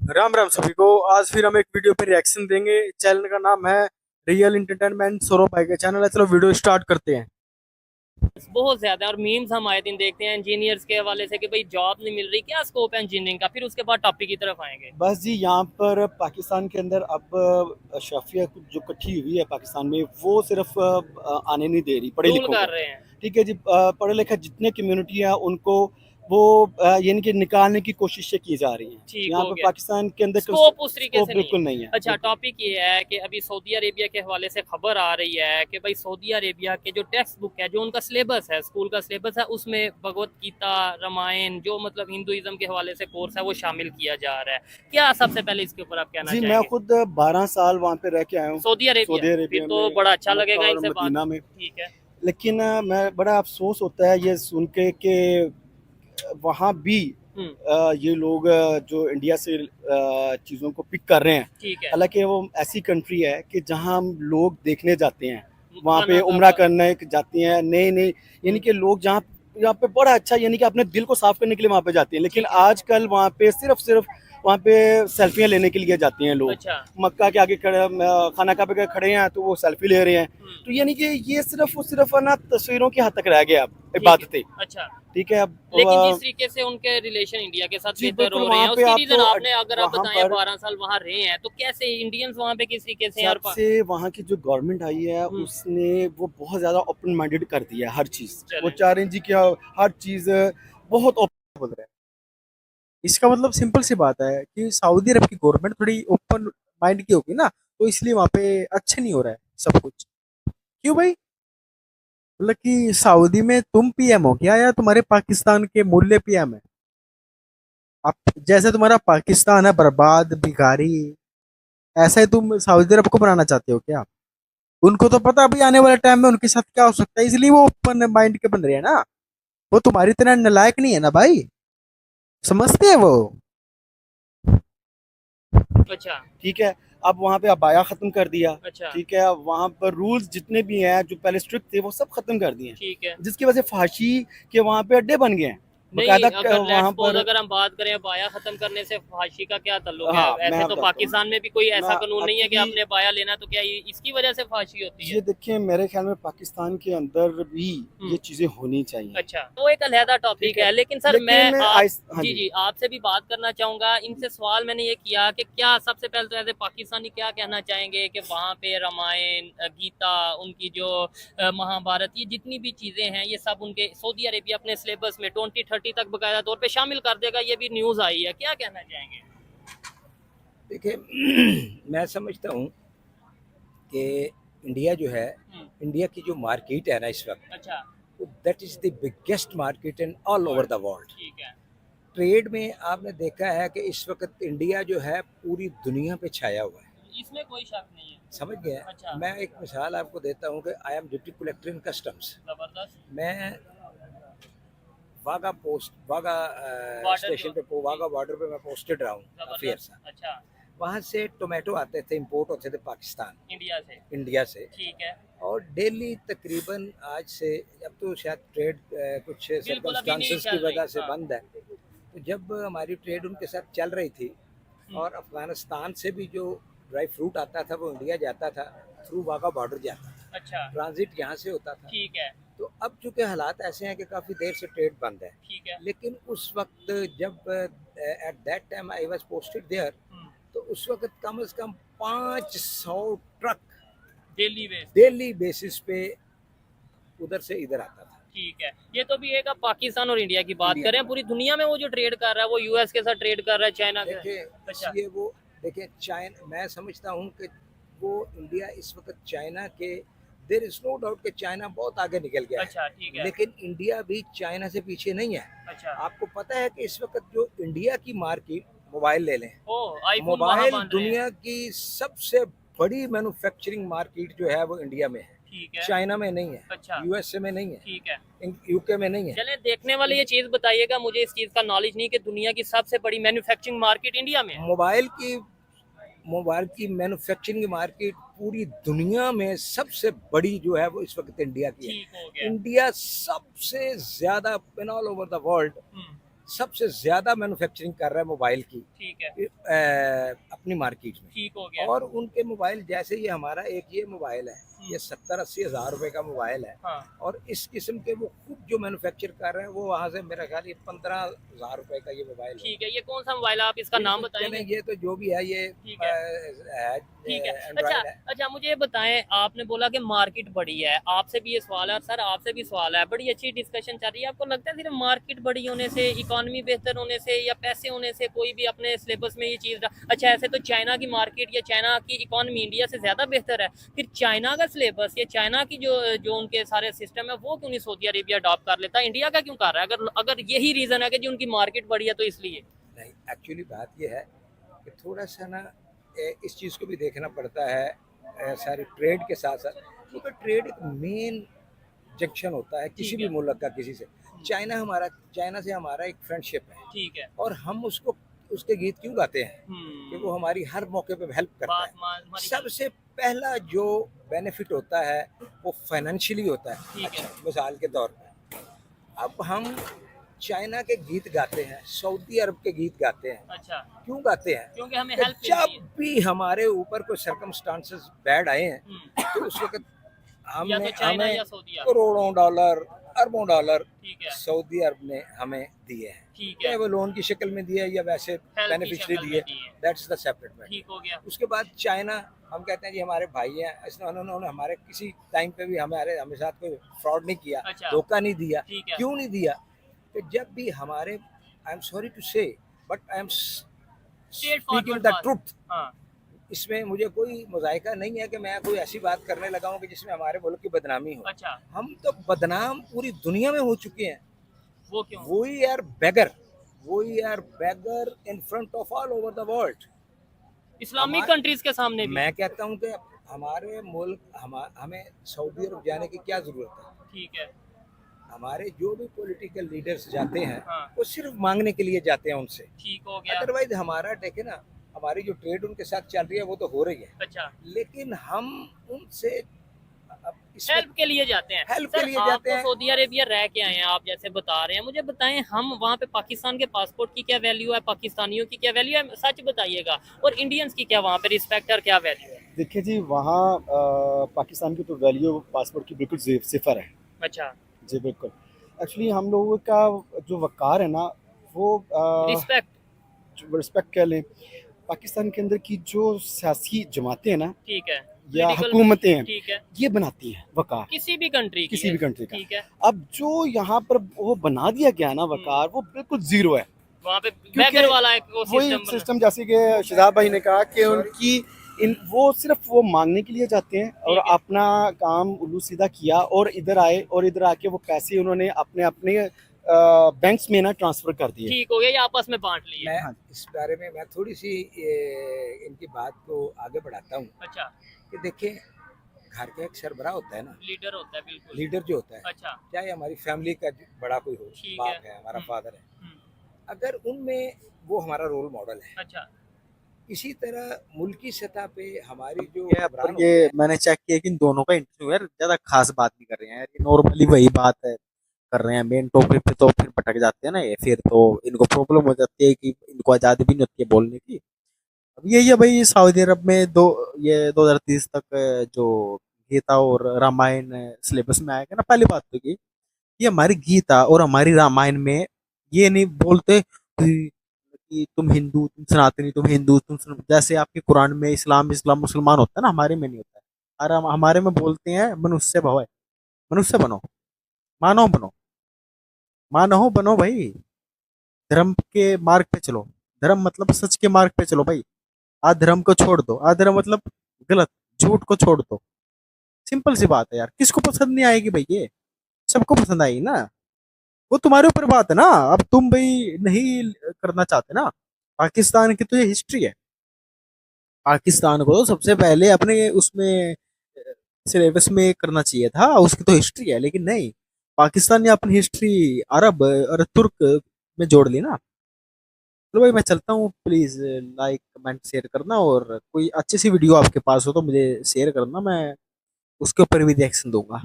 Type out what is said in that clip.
राम राम सभी को। आज फिर हम एक वीडियो पे रिएक्शन देंगे। चैनल का नाम है रियल एंटरटेनमेंट। सौरभ भाई का चैनल है। चलो वीडियो स्टार्ट करते हैं। बहुत ज्यादा है। और मीम्स हम आए दिन देखते हैं इंजीनियर्स के हवाले से कि भाई जॉब नहीं मिल रही, क्या स्कोप है इंजीनियरिंग का। फिर उसके बाद टॉपिक की तरफ आएंगे। बस जी यहाँ पर पाकिस्तान के अंदर अब अशराफिया जो इकट्ठी हुई है पाकिस्तान में, वो सिर्फ आने नहीं दे रही पढ़े रूल लिखों कर को। रहे हैं। ठीक है जी, पढ़े लिखे जितने कम्युनिटी हैं उनको वो यानी कि निकालने की कोशिशें की जा रही हैं। ठीक यहाँ हो पर गया। पाकिस्तान के अंदर स्कोप उस तरीके स्कोप से नहीं है। बिल्कुल नहीं है, अच्छा, बिल्कुल। टॉपिक ये है कि अभी सऊदी अरेबिया के हवाले से खबर आ रही है कि भाई सऊदी अरेबिया के जो टेक्स्ट बुक है, जो उनका सिलेबस है, स्कूल का सिलेबस है, उसमें भगवत गीता, रामायण, जो मतलब हिंदुइज्म के हवाले से कोर्स है, वो शामिल किया जा रहा है। क्या सबसे पहले इसके ऊपर आप कहना जी मैं चाहेंगे? खुद 12 साल वहाँ पे रह के आया हूँ, सऊदी अरेबिया, सऊदी फिर अरेबिया तो में, बड़ा अच्छा मक्का लगेगा और इनसे बात। मदीना में। ठीक है। लेकिन मैं बड़ा अफसोस होता है ये सुन के कि वहाँ भी हम्म। ये लोग जो इंडिया से चीज़ों को पिक कर रहे हैं। ठीक है। हालांकि वो ऐसी कंट्री है कि जहाँ हम लोग देखने जाते हैं, वहाँ पे खाना उम्रा काबा। करने जाती हैं, नए नए यानी कि लोग जहाँ यहाँ पे बड़ा अच्छा यानी कि अपने दिल को साफ करने के लिए वहाँ पे जाते हैं। लेकिन ठीक है। आजकल वहाँ पे सिर्फ सिर्फ वहाँ पे सेल्फियाँ लेने के लिए जाते हैं लोग। अच्छा। मक्का के आगे खड़े, खाना काबे के खड़े हैं तो वो सेल्फी ले रहे हैं। तो यानी कि ये सिर्फ ना तस्वीरों की हद तक रह गया अब ठीक है। इबादतें। अच्छा। ठीक है अब लेकिन जिस तरीके से उनके रिलेशन इंडिया के साथ जी बेहतर बिल्कुल हो रहे वहाँ हैं, पे उसकी आप रीजन तो आपने अगर आप वहाँ बताएं, पर 12 साल वहां रहे हैं तो कैसे इंडियंस वहां पे किस तरीके से यार जब से वहाँ की जो गवर्नमेंट आई है उसने वो बहुत ज़्यादा ओपन माइंडेड कर दिया है हर चीज़। वो चलें। चाह रहे हैं जी क्या हर चीज़ बहुत ओपन बोल रहे हैं। इसका मतलब सिंपल सी बात है कि सऊदी अरब की गवर्नमेंट थोड़ी ओपन माइंड की होगी ना, तो इसलिए वहां पे अच्छे नहीं हो रहा है सब कुछ। क्यों भाई? मतलब कि सऊदी में तुम पीएम हो क्या, या तुम्हारे पाकिस्तान के मूल्य पीएम है? आप जैसे तुम्हारा पाकिस्तान है बर्बाद भिखारी, ऐसा ही तुम सऊदी अरब को बनाना चाहते हो क्या? उनको तो पता अभी आने वाले टाइम में उनके साथ क्या हो सकता है, इसलिए वो ओपन माइंड के बन रहे हैं ना। वो तुम्हारी तरह नालायक नहीं है ना भाई, समझते हैं वो। अच्छा। ठीक है, अब वहाँ पे अबाया ख़त्म कर दिया। अच्छा। ठीक है, अब वहाँ पर रूल्स जितने भी हैं जो पहले स्ट्रिक्ट थे वो सब ख़त्म कर दिए हैं, ठीक है। जिसकी वजह से फांसी के वहाँ पे अड्डे बन गए हैं नहीं, बाकायदा। अगर लेट्स वहाँ सपोज पर अगर हम बात करें बाया खत्म करने से फांसी का क्या ताल्लुक है? हाँ ऐसे मैं तो बताता हूँ, पाकिस्तान में भी कोई ऐसा मैं कानून नहीं है कि एक्चुअली आपने बाया लेना तो क्या इसकी वजह से फांसी होती है? ये देखिए मेरे ख्याल में पाकिस्तान के अंदर भी हम्म। ये चीज़ें होनी चाहिए। अच्छा, तो एक अलहदा ठीक टॉपिक है, है, लेकिन सर मैं लेकिन आप हाँ जी जी। जी आपसे भी बात करना चाहूंगा। इनसे सवाल मैंने ये किया कि क्या सबसे पहले तो ऐसे पाकिस्तानी क्या कहना चाहेंगे कि वहाँ पे रामायण, गीता, उनकी जो महाभारत, ये जितनी भी चीजें हैं ये सब उनके सऊदी अरेबिया अपने सिलेबस में 2030 तक बकायदा तौर पे शामिल कर देगा, ये भी न्यूज आई है, क्या कहना चाहेंगे? देखिए मैं समझता हूँ कि इंडिया जो है, हम्म। इंडिया की जो मार्केट है ना इस वक्त, अच्छा। That is the biggest market in all over the world. ठीक है। ट्रेड में आपने देखा है कि इस वक्त इंडिया जो है पूरी दुनिया पे छाया हुआ है। इसमें कोई शक नहीं है। समझ गए? अच्छा। मैं एक मिसाल आपको देता हूँ कि I am duty collector in customs. जबरदस्त। मैं Wagah post Wagah border station जो। पे जी। वाघा बॉर्डर पे मैं पोस्टेड रहा हूँ काफ़ी जबरदस्त। अर्सा। अच्छा। वहाँ से टोमेटो आते थे, इम्पोर्ट होते थे पाकिस्तान, इंडिया से। इंडिया से। ठीक है। और डेली तकरीबन आज से, अब तो शायद ट्रेड कुछ बिल्कुल अभी नहीं सर्कमस्टांसेस की चल रही। वजह से हाँ। बंद है। तो जब हमारी ट्रेड उनके साथ चल रही थी हम्म। और अफगानिस्तान से भी जो ड्राई फ्रूट आता था वो इंडिया जाता था, थ्रू वाघा बॉर्डर जाता था, अच्छा। ट्रांजिट यहाँ से होता था। ठीक है। तो अब चूंकि हालात ऐसे हैं कि काफ़ी देर से ट्रेड बंद है, ठीक है। लेकिन उस वक्त जब at that time I was posted there, hmm. तो उस वक्त कम से कम 500 ट्रक डेली बेस पे। डेली बेसिस पे उधर से इधर आता था, ठीक है, ये तो भी एक आप पाकिस्तान और इंडिया की बात इंडिया करें, में। पूरी दुनिया में वो जो ट्रेड कर रहा है वो यूएस के साथ ट्रेड कर रहा है, चाइना के। देखिए अच्छा। इसलिए वो, देखिए चाइना, मैं समझता हूँ कि वो इंडिया इस वक्त चाइना के, देर इज नो डाउट कि चाइना बहुत आगे निकल गया अच्छा। है, ठीक है। लेकिन इंडिया भी चाइना से पीछे नहीं है। अच्छा। आपको पता है कि इस वक्त जो इंडिया की मार्केट, मोबाइल ले लें, ओ, आईफोन वहां मोबाइल बन रहे हैं। दुनिया की सबसे बड़ी मैन्युफैक्चरिंग मार्केट जो है वो इंडिया में है, ठीक है। चाइना में नहीं है, अच्छा। यूएसए में नहीं है, ठीक है। यूके में नहीं है। चलें, देखने वाले ये चीज बताइएगा, मुझे इस चीज का नॉलेज नहीं कि दुनिया की सबसे बड़ी मैन्युफैक्चरिंग मार्केट इंडिया में है। मोबाइल की मैन्युफैक्चरिंग मार्केट पूरी दुनिया में सबसे बड़ी जो है वो इस वक्त इंडिया की है। ठीक हो गया। इंडिया सबसे ज्यादा in all over the world hmm. सबसे ज्यादा मैन्युफैक्चरिंग कर रहा है मोबाइल की ठीक है, अपनी मार्केट में। ठीक हो गया। और उनके मोबाइल जैसे ये हमारा एक ये मोबाइल है, ये 70-80 हज़ार रुपए का मोबाइल है, हाँ, और इस किस्म के वो खुद जो मैन्युफैक्चर कर रहे हैं वो वहाँ से मेरा ख्याल ये 15,000 रुपए का ये मोबाइल है। ठीक है। ये कौन सा मोबाइल है, आप इसका नाम चलें, बताएंगे? ये तो जो भी है ये ठीक है, है ठीक है। अच्छा, एंड्रॉइड है। अच्छा मुझे ये बताएं, आपने बोला कि मार्केट बड़ी है, आपसे भी ये सवाल है और सर आपसे भी सवाल है, बड़ी अच्छी डिस्कशन चल रही है। आपको लगता है सिर्फ मार्केट बड़ी होने से, इकोनॉमी बेहतर होने से या पैसे होने से कोई भी अपने सिलेबस में ये चीज़, अच्छा ऐसे तो चाइना की मार्केट या चाइना की इकोनॉमी इंडिया से ज़्यादा बेहतर है, फिर चाइना का सिलेबस या चाइना की जो जो उनके सारे सिस्टम है वो क्यों नहीं सऊदी अरेबिया अडॉप्ट कर लेता, इंडिया का क्यों कर रहा है? अगर अगर यही रीज़न है कि जी उनकी मार्केट बड़ी है तो इसलिए। नहीं, एक्चुअली बात ये है कि थोड़ा सा ना इस चीज़ को भी देखना पड़ता है, सारी ट्रेड के साथ साथ, क्योंकि ट्रेड एक मेन जंक्शन होता है किसी ठीक भी है। मुल्क का किसी से। चाइना से हमारा एक फ्रेंडशिप है, ठीक है। और हम उसको उसके गीत क्यों गाते हैं कि वो हमारी हर मौके पे हेल्प करता बात है। हमारी सबसे पहला जो बेनिफिट होता है वो फाइनेंशियली होता है। ठीक है। अच्छा, मिसाल के तौर पे अब हम चाइना के गीत गाते हैं, सऊदी अरब के गीत गाते हैं। अच्छा, क्यों गाते हैं? क्योंकि हमें कि हेल्प मिलती जब है। भी हमारे ऊपर कोई सर्कमस्टांसेस बैड आए हैं तो उस वक्त या हमने तो चाइना हमें या सऊदी अरब। करोड़ों डॉलर, अरबों डॉलर ठीक है, सऊदी अरब ने हमें दिए हैं। ठीक चाहे है। वो लोन की शक्ल में दिए या वैसे हेल्प की बेनिफिशियरी शक्ल दिए, में दिए। That's the separate matter. ठीक हो गया। उसके बाद चाइना, हम कहते हैं जी हमारे भाई हैं, इसने उन्होंने हमारे किसी टाइम पे भी हमारे साथ कोई फ्रॉड नहीं किया, अच्छा। धोखा नहीं दिया। ठीक है। क्यों नहीं दिया? कि जब भी हमारे, आई एम सॉरी टू से, but I am straight speaking forward the बात। ट्रुथ। हाँ, इसमें मुझे कोई मुज़ाहिका नहीं है कि मैं कोई ऐसी बात करने लगा हूँ कि जिसमें हमारे मुल्क की बदनामी हो। अच्छा, हम तो बदनाम पूरी दुनिया में हो चुके हैं। वो क्यों? We are beggar, we are beggar in front of all over the world. Islamic हमारे, कंट्रीज के सामने भी। मैं कहता हूँ कि हमारे मुल्क हमें सऊदी अरब जाने की क्या ज़रूरत है? ठीक है। हमारे जो भी पॉलिटिकल लीडर्स जाते हैं हाँ, वो सिर्फ मांगने के लिए जाते हैं उनसे। ठीक हो गया। अदरवाइज हमारा देखे ना, हमारी जो ट्रेड उनके साथ चल रही है वो तो हो रही है, अच्छा, लेकिन हम उनसे अब इसमें हेल्प के लिए जाते हैं। हेल्प के सर लिए आप जाते तो हैं। सऊदी अरेबिया रह के आए हैं, आप जैसे बता रहे हैं, मुझे बताएं हम वहाँ पे पाकिस्तान के पासपोर्ट की क्या वैल्यू है, पाकिस्तानियों की क्या वैल्यू है, सच बताइएगा, और इंडियंस की क्या वहाँ पे रिस्पेक्ट और क्या वैल्यू है? देखिए जी, वहाँ पाकिस्तान की तो वैल्यू पासपोर्ट की बिल्कुल सिफर है। अच्छा, जी बिल्कुल। एक्चुअली हम लोगों का जो वक़ार है ना, वो रिस्पेक्ट। रिस्पेक्ट कह लें, पाकिस्तान के अंदर की जो सियासी जमातें हैं ना ठीक है। या पॉलिटिकल। हुकूमतें हैं, ठीक है। ये बनाती हैं वक़ार, किसी भी कंट्री की किसी है। भी कंट्री का। ठीक है। अब जो यहाँ पर वो बना दिया गया ना वक़ार, वो बिल्कुल ज़ीरो है। वहाँ पे क्योंकि बेगर वाला एक वो वही सिस्टम बना। सिस्टम, जैसे कि शहजाद भाई ने कहा कि उनकी वो सिर्फ वो मांगने के लिए जाते हैं और ठीक है। अपना काम उल्लू सीधा किया और इधर आए और इधर आके वो पैसे उन्होंने अपने अपने बैंक्स में ना ट्रांसफर कर दिए। ठीक हो गया, ये आपस में बांट लिए। मैं हाँ। इस बारे में मैं थोड़ी सी इनकी बात को आगे बढ़ाता हूँ अच्छा, कि देखिए, घर का एक सरबराह होता है ना, लीडर होता है बिल्कुल। लीडर जो होता है, अच्छा, चाहे हमारी फैमिली का बड़ा कोई हो, ठीक बाप है। है, हमारा हम्म, फादर है, हम्म, अगर उनमें वो हमारा रोल मॉडल है, अच्छा, इसी तरह मुल्की सतह पे हमारी जो ये पर हुक्मरान ये होते हैं, मैंने चेक किया कि इन दोनों का इंटरव्यू यार ज्यादा खास बात नहीं कर रहे हैं यार, ये नॉर्मली वही बात है कर रहे हैं, मेन टॉपिक पे तो फिर भटक जाते हैं ना ये, फिर तो इनको प्रॉब्लम हो जाती है कि इनको आज़ादी भी नहीं होती है बोलने की। अब यही है भाई, सऊदी अरब में ये 2030 तक जो गीता और रामायण सिलेबस में आएगा ना, पहली बात तो ये हमारी गीता और हमारी रामायण में ये नहीं बोलते कि तुम हिंदू, तुम सनातनी, तुम हिंदू, जैसे आपके कुरान में इस्लाम इस्लाम मुसलमान होता है ना, हमारे में नहीं होता है। और हमारे में बोलते हैं मनुष्य भव है, मनुष्य बनो, मानव बनो, मानव बनो भाई, धर्म के मार्ग पे चलो, धर्म मतलब सच के मार्ग पे चलो भाई, अधर्म को छोड़ दो, अधर्म मतलब गलत, झूठ को छोड़ दो। सिंपल सी बात है यार, किसको पसंद नहीं आएगी भाई ये, सबको पसंद आएगी ना, वो तुम्हारे ऊपर बात है ना। अब तुम भाई नहीं करना चाहते ना, पाकिस्तान की तो ये हिस्ट्री है, पाकिस्तान को तो सबसे पहले अपने उसमें सिलेबस में करना चाहिए था, उसकी तो हिस्ट्री है, लेकिन नहीं, पाकिस्तान ने अपनी हिस्ट्री अरब और तुर्क में जोड़ ली ना। चलो भाई मैं चलता हूँ, प्लीज लाइक कमेंट शेयर करना, और कोई अच्छी सी वीडियो आपके पास हो तो मुझे शेयर करना, मैं उसके ऊपर भी रिएक्शन दूंगा।